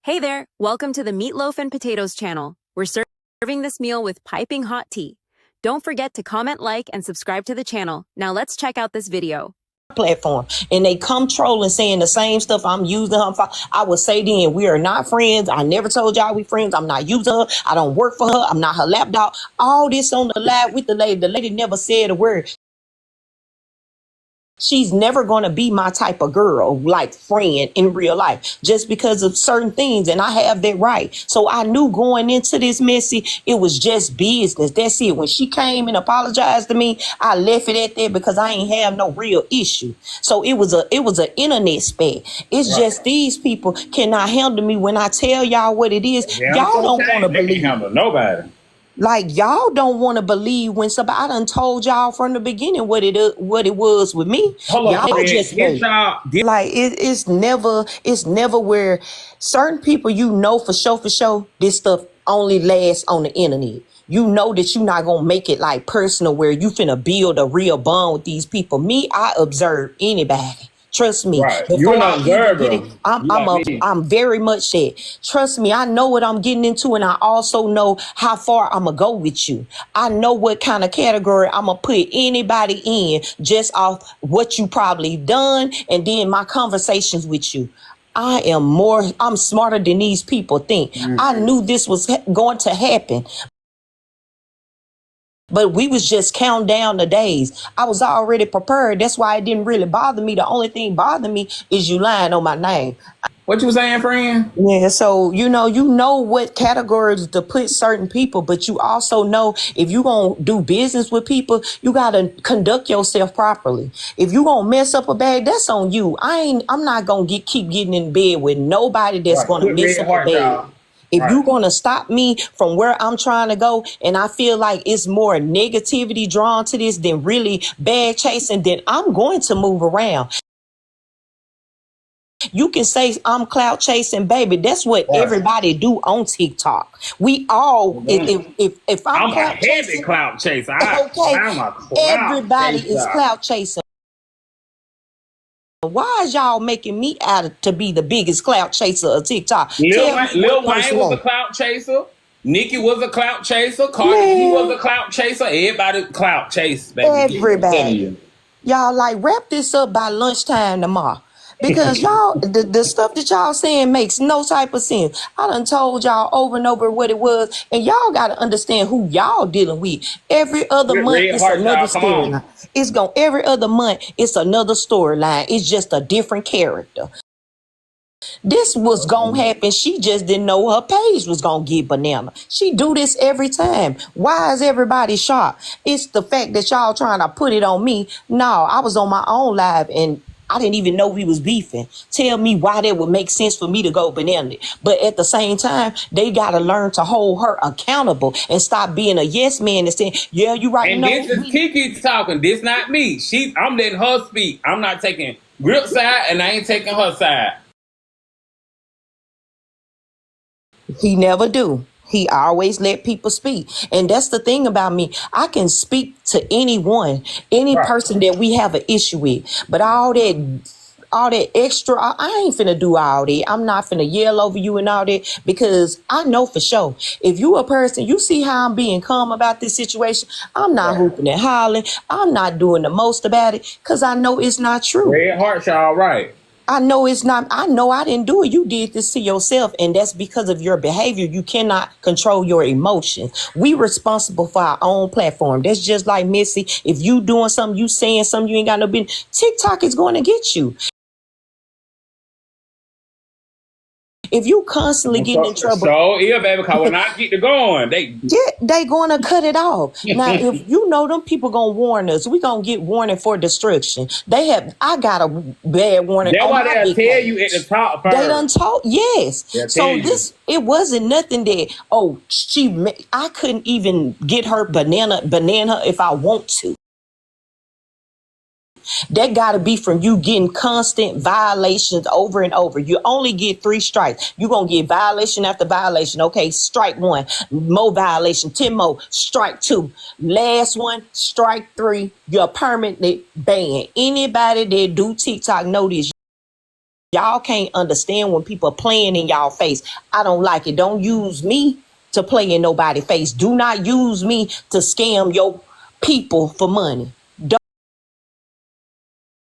Hey there, welcome to the Meatloaf and Potatoes channel. We're serving this meal with piping hot tea. Don't forget to comment, like, and subscribe to the channel. Now let's check out this video. Platform and they come trolling saying the same stuff I'm using her for. I would say then we are not friends. I never told y'all we friends. I'm not using her. I don't work for her. I'm not her lapdog. All this on the live with the lady. The lady never said a word. She's never going to be my type of girl, like friend in real life, just because of certain things. And I have that right. So I knew going into this messy, it was just business. That's it. When she came and apologized to me, I left it at that because I ain't have no real issue. So it was an internet spat. It's right. Just these people cannot handle me when I tell y'all what it is. Yeah, y'all don't want to believe. Handle nobody. Like, y'all don't want to believe when somebody, I done told y'all from the beginning what it was with me. Hold on, y'all just like it's never where certain people, you know, for sure this stuff only lasts on the internet. You know that you're not gonna make it like personal where you finna build a real bond with these people. Me, I observe anybody. Trust me. Right. You're not observer. I'm very much that. Trust me, I know what I'm getting into, and I also know how far I'm gonna go with you. I know what kind of category I'm gonna put anybody in just off what you probably done, and then my conversations with you. I'm smarter than these people think. Mm-hmm. I knew this was going to happen. But we was just counting down the days. I was already prepared. That's why it didn't really bother me. The only thing bothering me is you lying on my name. What you saying, friend? Yeah, so you know what categories to put certain people, but you also know if you gonna do business with people, you gotta conduct yourself properly. If you gonna mess up a bag, that's on you. I'm not gonna keep getting in bed with nobody that's gonna mess up a bag. If you're going to stop me from where I'm trying to go, and I feel like it's more negativity drawn to this than really bad chasing, then I'm going to move around. You can say I'm clout chasing, baby. That's what everybody do on TikTok. We all, if I'm a heavy clout chaser, everybody is clout chasing. Why is y'all making me out to be the biggest clout chaser of TikTok? Lil Wayne was a clout chaser. Nicki was a clout chaser. Cardi B was a clout chaser. Everybody clout chase, baby. Everybody. Y'all like wrap this up by lunchtime tomorrow. Because y'all, the stuff that y'all saying makes no type of sense. I done told y'all over and over what it was, and y'all got to understand who y'all dealing with. Every other month, it's another storyline. Every other month, it's another storyline. It's just a different character. This was gonna happen. She just didn't know her page was gonna get banana. She do this every time. Why is everybody shocked? It's the fact that y'all trying to put it on me. No, I was on my own live and I didn't even know we was beefing. Tell me why that would make sense for me to go banana. But at the same time, they got to learn to hold her accountable and stop being a yes man and saying, yeah, you right. And this is KeKe talking. This not me. I'm letting her speak. I'm not taking Grip side and I ain't taking her side. He never do. He always let people speak. And that's the thing about me. I can speak to anyone, any person that we have an issue with. But all that extra, I ain't finna do all that. I'm not finna yell over you and all that because I know for sure. If you a person, you see how I'm being calm about this situation, I'm not hooping and hollering. I'm not doing the most about it because I know it's not true. Red heart, y'all right. I know it's not. I know I didn't do it. You did this to yourself, and that's because of your behavior. You cannot control your emotions. We responsible for our own platform. That's just like Missy. If you doing something, you saying something, you ain't got no business. TikTok is going to get you. If you constantly getting in trouble, so yeah, baby, because when I get to going, they going to cut it off. Now, if you know them people gonna warn us, we gonna get warning for destruction. I got a bad warning. That's why they'll tell you at the top first. They done told, yes. So it wasn't nothing that I couldn't even get her banana if I want to. That got to be from you getting constant violations over and over. You only get 3 strikes. You're going to get violation after violation. Okay, strike 1, more violation, 10 more, strike 2. Last one, strike 3. You're permanently banned. Anybody that do TikTok know this. Y'all can't understand when people are playing in y'all face. I don't like it. Don't use me to play in nobody's face. Do not use me to scam your people for money.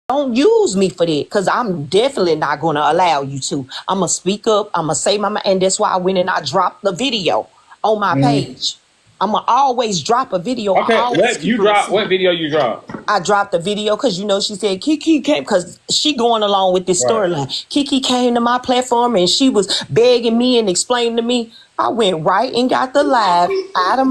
Don't use me for that, because I'm definitely not going to allow you to. I'm going to speak up. I'm going to say my mind. And that's why I went and I dropped the video on my page. I'm going to always drop a video. Okay, what video you dropped? I dropped the video because, she said KeKe came, because she going along with this storyline. KeKe came to my platform and she was begging me and explaining to me. I went right and got the live out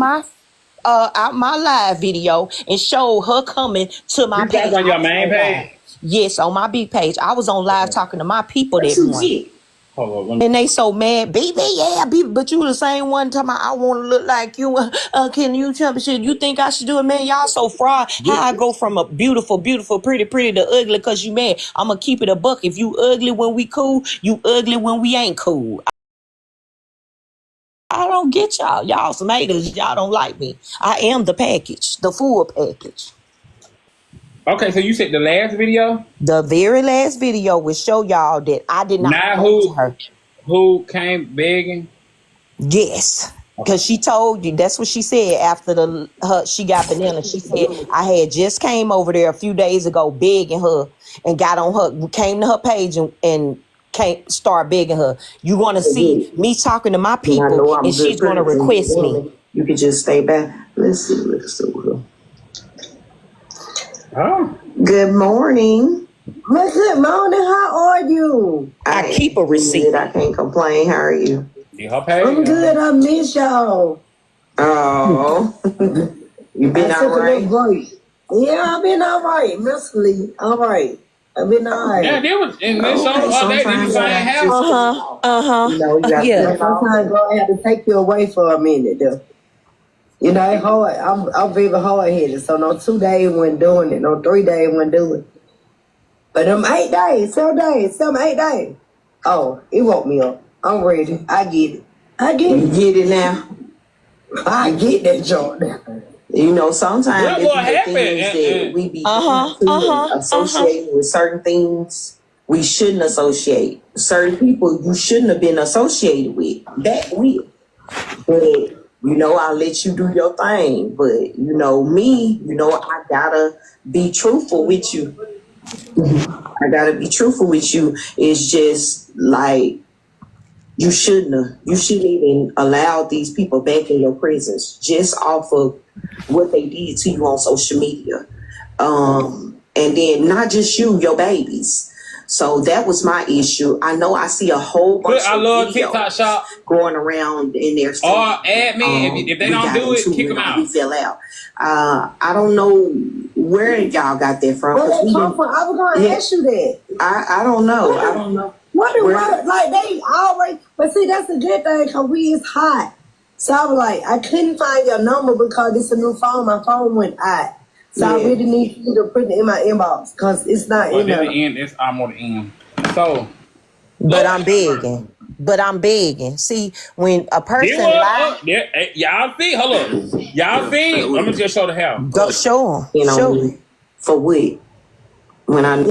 my live video and showed her coming to my page. On your main page? Yes, on my big page. I was on live talking to my people that morning. And they so mad, baby, yeah, baby, but you the same one talking about I want to look like you. Can you tell me shit? You think I should do it, man? Y'all so fraud. How I go from a beautiful, pretty to ugly because you mad? I'm gonna keep it a buck. If you ugly when we cool, you ugly when we ain't cool. I don't get y'all. Y'all some haters. Y'all don't like me. I am the package, the full package. Okay, so you said the last video? The very last video will show y'all that I did not go to her. Who came begging? Yes, because she told you. That's what she said after she got banana. She said I had just came over there a few days ago begging her and got on her, came to her page and can't start begging her. You want to see me talking to my people and she's going to request me. You could just stay back. Let's see. Oh. Good morning. Well, good morning. How are you? I keep a receipt. I can't complain. How are you? I'm good. I miss y'all. Oh. You been all right? Yeah, I've been all right. Mentally, all right. I've been all right. Yeah, they was in this sometimes yeah. Sometimes I have to take you away for a minute, though. It's hard. I'm very hard-headed. So no 2 days when doing it, no 3 days when doing it. But them 8 days, 7 days, 8 days. Oh, it woke me up. I'm ready. I get it. You get it now? I get that, Jordan. Sometimes that we be associating with certain things we shouldn't associate. Certain people you shouldn't have been associated with. That will. But I'll let you do your thing. But me, I gotta be truthful with you. I gotta be truthful with you. It's just like you shouldn't even allow these people back in your presence just off of what they did to you on social media. And then not just you, your babies. So that was my issue. I know I see a whole bunch of videos TikTok shop going around in there. Or add me. If they don't do it, kick them out. We fell out. I don't know where y'all got that from. Where they come from? I was going to ask you that. I don't know. I don't know. Like they always, but see, that's a good thing because we is hot. So I was like, I couldn't find your number because it's a new phone. My phone went hot. So I really need you to put it in my inbox because it's not in there. I'm on the end. So. But I'm begging. See, when a person lies. Y'all see? Hold on. Y'all see? Let me just show the house. Go show them. Show me. For what?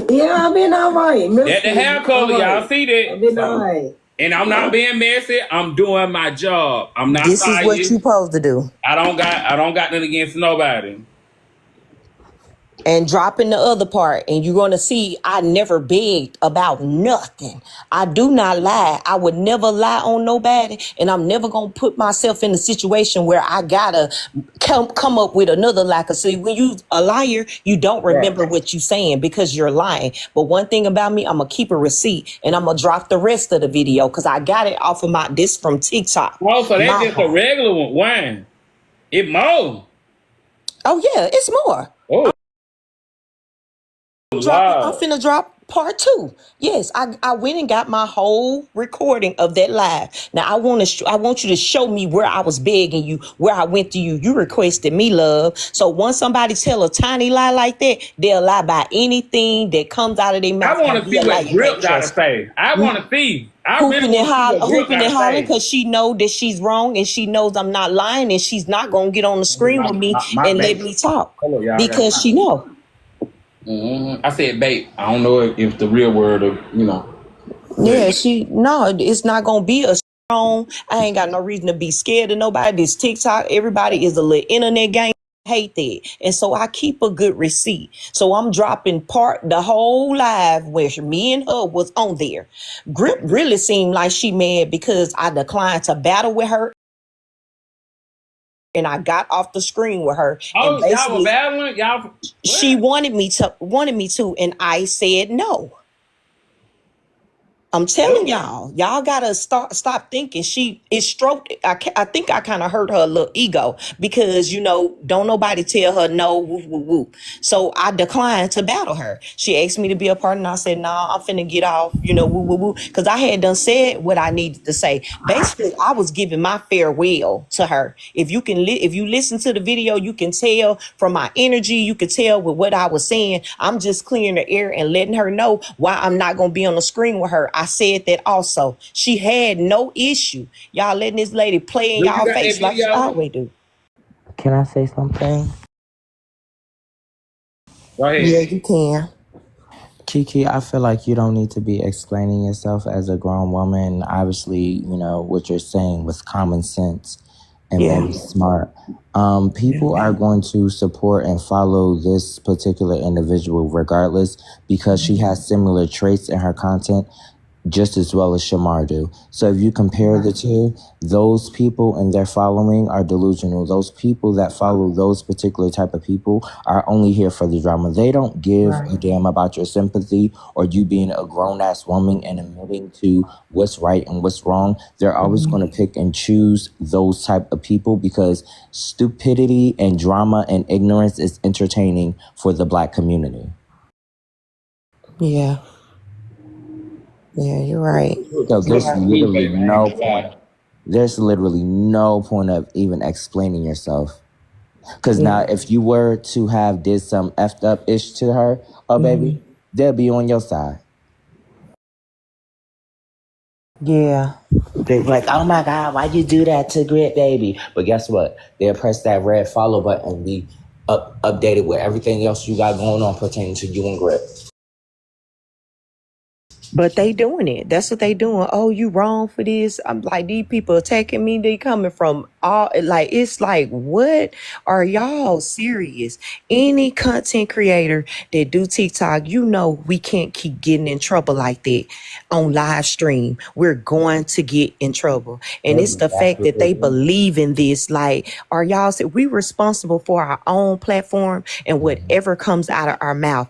Yeah, I've been all right. That the hair color, y'all see that? I've been all right. And I'm not being messy. I'm doing my job. I'm not. This is what you supposed to do. I don't got nothing against nobody. And dropping the other part, and you're going to see I never begged about nothing. I do not lie. I would never lie on nobody, and I'm never going to put myself in a situation where I got to come up with another lie. Because see, when you a liar, you don't remember what you're saying because you're lying. But one thing about me, I'm going to keep a receipt, and I'm going to drop the rest of the video because I got it off of this from TikTok. Oh, so that's just a regular one. Why? It more. Oh, yeah, it's more. Oh. I'm finna drop part 2. Yes, I went and got my whole recording of that live. Now I want you to show me where I was begging you, where I went to you. You requested me, love. So once somebody tell a tiny lie like that, they'll lie by anything that comes out of their mouth. I want to see what Drip gotta say. I want to see. Hooping and hollering because she know that she's wrong and she knows I'm not lying and she's not gonna get on the screen with me and let me talk because she know. I said bait. I don't know if the real word of, Yeah, it's not gonna be a strong. I ain't got no reason to be scared of nobody. This TikTok, everybody is a little internet gang. Hate that. And so I keep a good receipt. So I'm dropping the whole live where me and her was on there. Grip really seemed like she mad because I declined to battle with her and I got off the screen with her. Oh, And basically, y'all were battling? Y'all what? She wanted me to, and I said no. I'm telling y'all gotta stop thinking she is stroked. I think I kind of hurt her little ego because, don't nobody tell her no, woo, woo, woo. So I declined to battle her. She asked me to be a partner, and I said, nah, I'm finna get off, woo, woo, woo. Cause I had done said what I needed to say. Basically, I was giving my farewell to her. If you listen to the video, you can tell from my energy, you can tell with what I was saying. I'm just clearing the air and letting her know why I'm not gonna be on the screen with her. I said that also. She had no issue. Y'all letting this lady play in y'all face like she always do. Can I say something? Go ahead. Yeah, you can. KeKe, I feel like you don't need to be explaining yourself as a grown woman. Obviously, what you're saying with common sense and very smart. People are going to support and follow this particular individual regardless because she has similar traits in her content just as well as Shamar do. So if you compare the two, those people and their following are delusional. Those people that follow those particular type of people are only here for the drama. They don't give a damn about your sympathy or you being a grown-ass woman and admitting to what's right and what's wrong. They're always going to pick and choose those type of people because stupidity and drama and ignorance is entertaining for the Black community. Yeah. Yeah, you're right. So there's literally no point. There's literally no point of even explaining yourself. Because now if you were to have did some effed up ish to her, baby, they'll be on your side. Yeah. They're like, oh my God, why'd you do that to Grit Baby? But guess what? They'll press that red follow button and be updated with everything else you got going on pertaining to you and Grit. But they doing it. That's what they doing. Oh, you wrong for this. I'm like, these people attacking me. They coming from all, like, it's like, what are y'all serious? Any content creator that do TikTok, we can't keep getting in trouble like that on live stream. We're going to get in trouble. And it's the fact that they believe in this. Like, are y'all, we responsible for our own platform and whatever comes out of our mouth.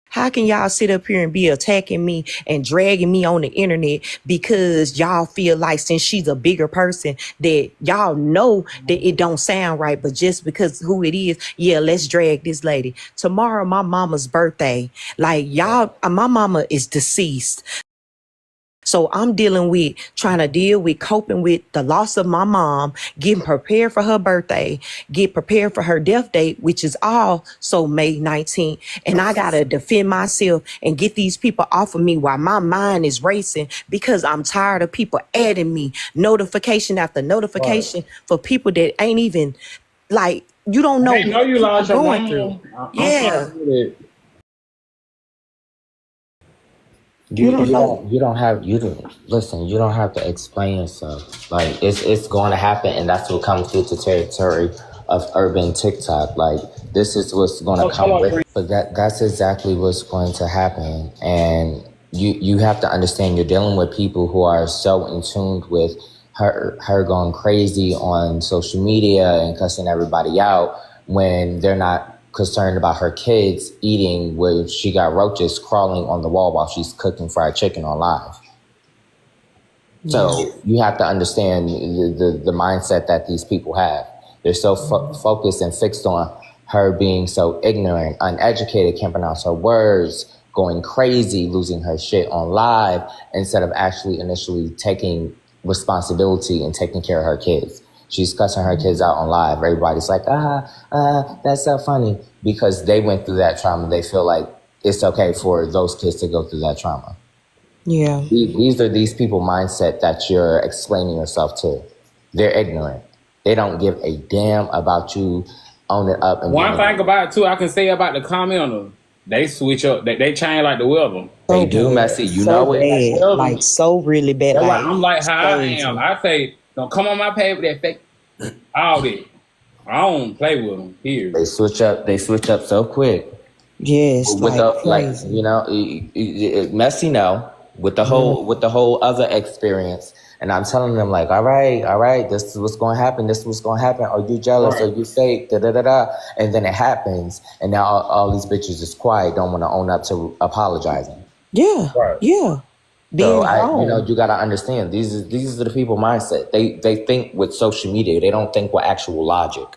How can y'all sit up here and be attacking me and dragging me on the internet because y'all feel like since she's a bigger person that y'all know that it don't sound right, but just because who it is, let's drag this lady. Tomorrow, my mama's birthday. Like y'all, my mama is deceased. So I'm trying to deal with coping with the loss of my mom, getting prepared for her birthday, get prepared for her death date, which is also May 19th. And I got to defend myself and get these people off of me while my mind is racing because I'm tired of people adding me notification after notification for people that ain't even like, you don't know what you lost your going through. You don't have to explain yourself. Like it's going to happen, and that's what comes with the territory of urban TikTok. Like this is what's going to come with. But that's exactly what's going to happen, and you have to understand you're dealing with people who are so in tune with her going crazy on social media and cussing everybody out when they're not concerned about her kids eating where she got roaches crawling on the wall while she's cooking fried chicken on live. So you have to understand the mindset that these people have. They're so focused and fixed on her being so ignorant, uneducated, can't pronounce her words, going crazy, losing her shit on live, instead of actually initially taking responsibility and taking care of her kids. She's cussing her kids out on live. Everybody's like, that's so funny. Because they went through that trauma. They feel like it's okay for those kids to go through that trauma. Yeah. These are these people mindset that you're explaining yourself to. They're ignorant. They don't give a damn about you owning up. And one thing about it, too, I can say about the comment on they switch up. They change like the weather. They do, Messy. You know it. Bad. Like so really bad. That's why Like I'm like how I am. I say, don't come on my page with that fake all that. I don't play with them. Here. They switch up so quick. Yes, With crazy. you know, Messy with the whole other experience. And I'm telling them like, all right, this is what's going to happen. This is what's going to happen. Are you jealous? Are you fake? Da da da da. And then it happens, and now all these bitches is quiet, don't want to own up to apologizing. Yeah, yeah. So you gotta understand these are the people mindset. They think with social media. They don't think with actual logic.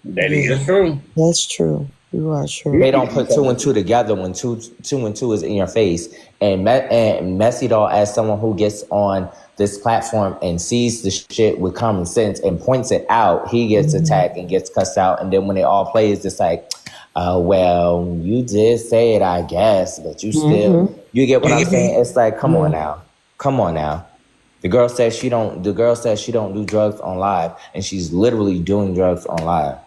That is true. That's true. You are true. They don't put two and two together when two and two is in your face. And Messy Doll, as someone who gets on this platform and sees the shit with common sense and points it out, he gets attacked and gets cussed out. And then when they all play, it's just like, well, you did say it, I guess, but you still, you get what I'm saying? It's like, come on now. The girl says she don't do drugs on live, and she's literally doing drugs on live.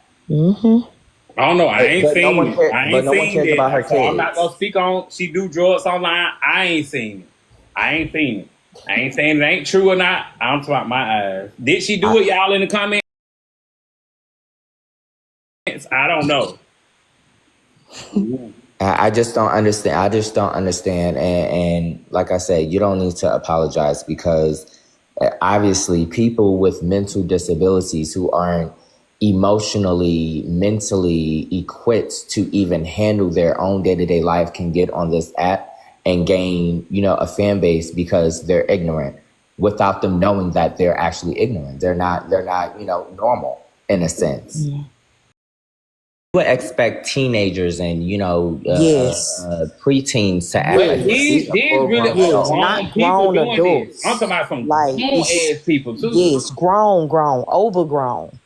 I don't know. I ain't seen it. No one cares about her kids. I'm not gonna speak on she do drugs online. I ain't seen it. I ain't saying it ain't true or not. I'm talking about my eyes. Did she do it, y'all, in the comments? I don't know. I just don't understand. And like I said, you don't need to apologize because obviously people with mental disabilities who aren't emotionally, mentally equipped to even handle their own day-to-day life can get on this app and gain, a fan base because they're ignorant without them knowing that they're actually ignorant. They're not, normal in a sense. Yeah. You would expect teenagers and, preteens to act like these really not grown adults. I'm talking about some grown-ass people too. Yes, grown, overgrown.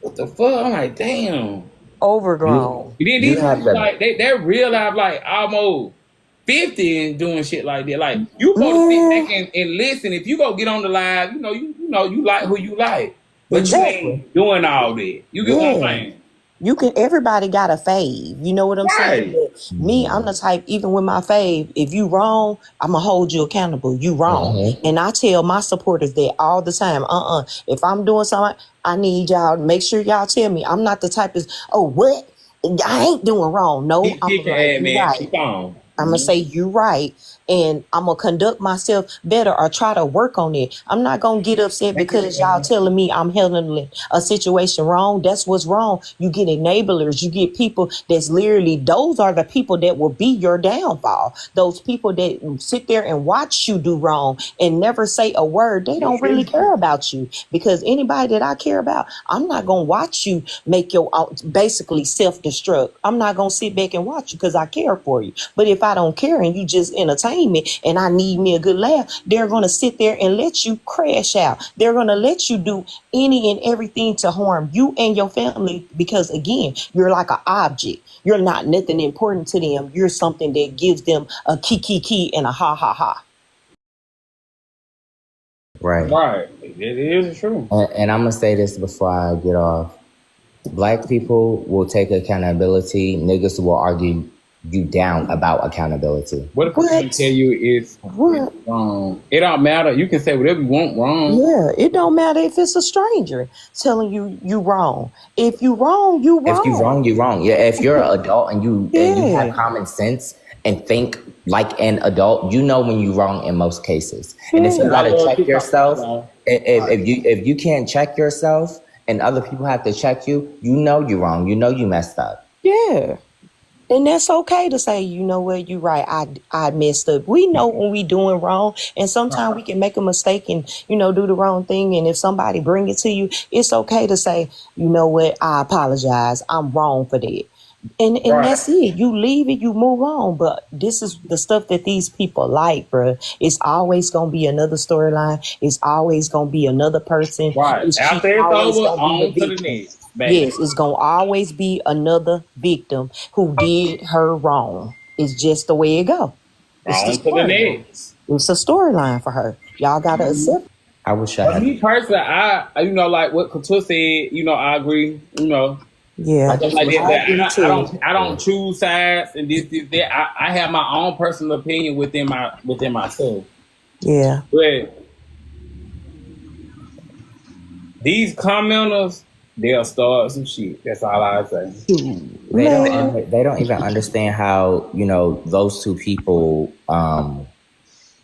What the fuck? I'm like, damn. Overgrown. These people, like, they're real life, like, almost 50 and doing shit like that. Like, you supposed to sit back and listen. If you go get on the live, you like who you like. But you ain't doing all that. You get what I'm saying? Everybody got a fave. You know what I'm saying? But me, I'm the type, even with my fave, if you wrong, I'm going to hold you accountable. You wrong. And I tell my supporters that all the time. If I'm doing something, I need y'all to make sure y'all tell me. I'm not the type of, what? I ain't doing wrong. No, I'm going to say you right. And I'm going to conduct myself better or try to work on it. I'm not going to get upset because y'all telling me I'm handling a situation wrong. That's what's wrong. You get enablers. You get people that's literally, those are the people that will be your downfall. Those people that sit there and watch you do wrong and never say a word. They don't really care about you, because anybody that I care about, I'm not going to watch you make your basically self-destruct. I'm not going to sit back and watch you because I care for you. But if I don't care and you just entertain me and I need me a good laugh, they're going to sit there and let you crash out. They're going to let you do any and everything to harm you and your family, because again, you're like an object. You're not nothing important to them. You're something that gives them a KeKe and a ha ha ha. Right. It is true. And I'm gonna say this before I get off. Black people will take accountability. Niggas will argue you down about accountability. What if I tell you it's wrong? It don't matter. You can say whatever you want wrong. Yeah, it don't matter if it's a stranger telling you wrong. If you wrong, you wrong. If you wrong, you wrong. Yeah, if you're an adult and you have common sense and think like an adult, you know when you wrong in most cases. And if you gotta check yourself, if you can't check yourself and other people have to check you, you know you're wrong. You know you messed up. Yeah. And that's okay to say, you know what, you're right. I messed up. We know when we doing wrong, and sometimes we can make a mistake and, do the wrong thing. And if somebody bring it to you, it's okay to say, you know what, I apologize. I'm wrong for that. And that's it. You leave it, you move on. But this is the stuff that these people like, bro. It's always going to be another storyline. It's always going to be another person. Right. After it's over, on to the next. Yes, it's going to always be another victim who did her wrong. It's just the way it go. On to the next. It's a storyline for her. Y'all got to accept. I wish I had. Me personally, I like what Couture said, I agree, Yeah, Stuff like I agree that. too. I don't choose sides and this that. I have my own personal opinion within myself. Yeah. But these commenters, they'll start some shit. That's all I say. They don't even understand how, you know, those two people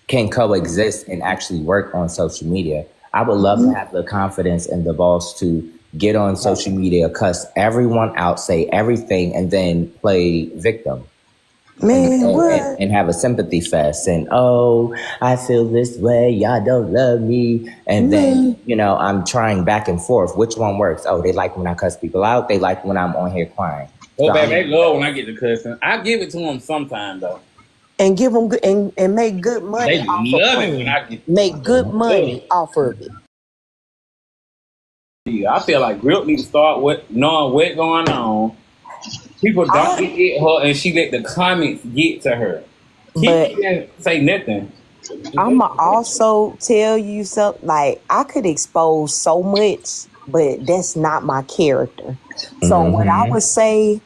can coexist and actually work on social media. I would love to have the confidence and the balls to get on social media, cuss everyone out, say everything, and then play victim. Man, what? And have a sympathy fest and, oh, I feel this way, y'all don't love me. And then, you know, I'm trying back and forth. Which one works? Oh, they like when I cuss people out. They like when I'm on here crying. Oh, so baby, they love when I get to cussing. I give it to them sometime, though. And give them good and make good money they off love of it when I get make good money off of it. Yeah, I feel like Grip need to start knowing what's going on. People don't get her, and she let the comments get to her. KeKe didn't say nothing. I'ma also tell you something. Like, I could expose so much, but that's not my character. So what I would say,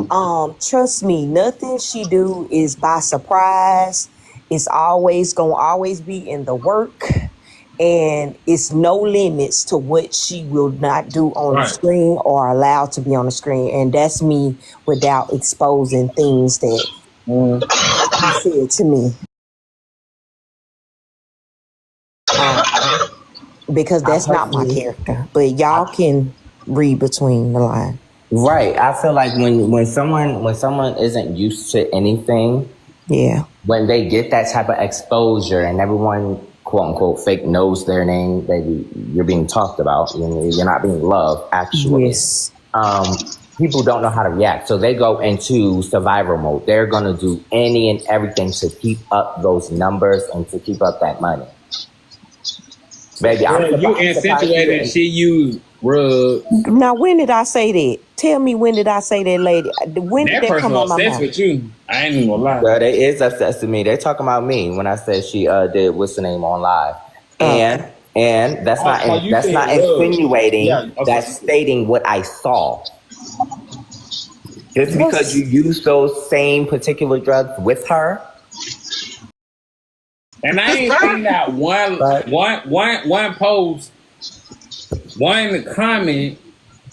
trust me, nothing she do is by surprise. It's always be in the work. And it's no limits to what she will not do on the screen or allowed to be on the screen. And that's me without exposing things that she said to me. Because that's not my character. But y'all can read between the lines. Right. I feel like when someone isn't used to anything, when they get that type of exposure and everyone, quote unquote, fake knows their name, baby, you're being talked about. You're not being loved, actually. Yes. People don't know how to react. So they go into survival mode. They're going to do any and everything to keep up those numbers and to keep up that money. Baby, you insinuated she used rug. Now, when did I say that? Tell me, when did I say that, lady? When did that come on my mouth? With you. I ain't even gonna lie. Well, they is obsessed with me. They're talking about me when I said she did what's the name on live, and that's not insinuating. That's stating what I saw. Just because you use those same particular drugs with her. And I ain't seen that one post, one comment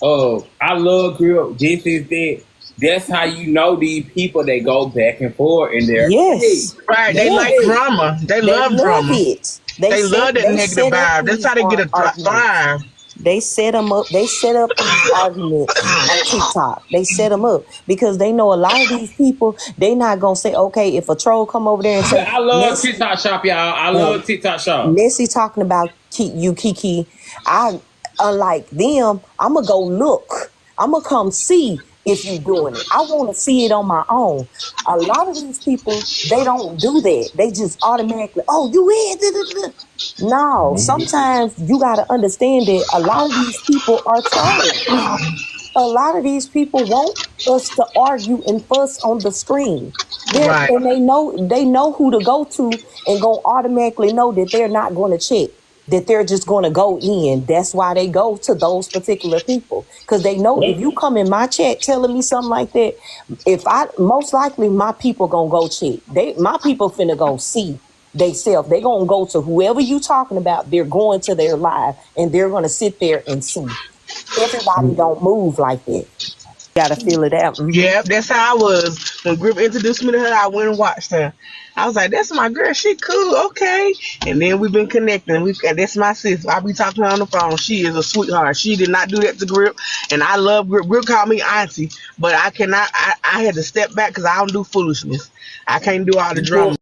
of I love Grip, this is that. That's how you know these people, they go back and forth in there. Yes. Right. They like drama. They love drama. They love that negative vibe. That's how they get a thrive. They set them up. They set up these arguments on TikTok. They set them up because they know a lot of these people, they not going to say, okay, if a troll come over there and say, I love TikTok shop, y'all. I love TikTok shop. Nessie talking about you, KeKe. Unlike them, I'm going to go look. I'm going to come see if you doing it. I want to see it on my own. A lot of these people, they don't do that. They just automatically, oh, you in? No, sometimes you got to understand that a lot of these people are trolling. A lot of these people want us to argue and fuss on the screen. And they know who to go to and go automatically know that they're not going to check. That they're just going to go in. That's why they go to those particular people. Because they know if you come in my chat telling me something like that, most likely my people going to go check. My people finna go see theyself. They going to go to whoever you talking about. They're going to their live and they're going to sit there and see. Everybody don't move like that. Gotta feel it out. Yeah, that's how I was. When Grip introduced me to her, I went and watched her. I was like, that's my girl. She cool. Okay. And then we've been connecting. That's my sis. I be talking to her on the phone. She is a sweetheart. She did not do that to Grip. And I love Grip. Grip called me auntie. But I cannot. I had to step back because I don't do foolishness. I can't do all the drama.